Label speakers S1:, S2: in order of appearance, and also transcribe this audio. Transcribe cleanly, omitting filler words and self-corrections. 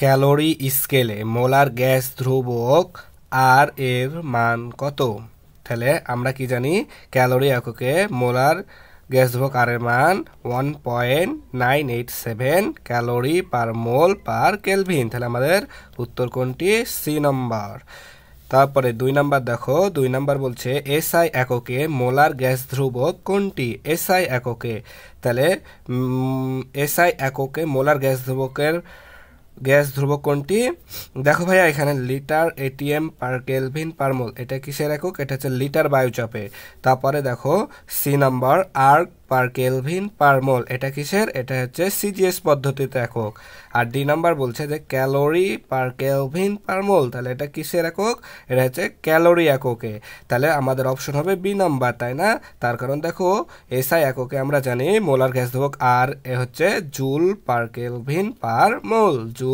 S1: Calorie স্কেলে molar gas ধ্রুবক আর এর মান কত? তাহলে আমরা কি জানি, ক্যালোরি এককে মোলার গ্যাস ধ্রুবক আর এর মান 1.987 ক্যালোরি পার মোল পার কেলভিন। তাহলে আমাদের উত্তর কোনটি? সি নম্বর। তারপরে 2 নম্বর দেখো, 2 নম্বর বলছে এসআই এককে মোলার গ্যাস ধ্রুবক কোনটি? এসআই এককে, তাহলে এসআই এককে মোলার গ্যাস ধ্রুবক কোনটি? দেখো ভাইয়া, এখানে litre atm per kelvin per mole, এটা কিসের একক? এটা হচ্ছে লিটার বায়ুচাপে। তারপরে দেখো C number erg per kelvin per mole, এটা কিসের? এটা হচ্ছে সিজিএস পদ্ধতিতে একক। আর ডি নাম্বার বলছে যে ক্যালোরি পার কেলভিন পার মোল, তাহলে এটা কিসের একক? এটা হচ্ছে ক্যালোরি এককে। তাহলে আমাদের অপশন হবে বি নাম্বার, তাই না? তার কারণ দেখো এসআই এককে আমরা জানি মোলার গ্যাস ধ্রুবক আর এ হচ্ছে জুল পার কেলভিন পার মোল, জুল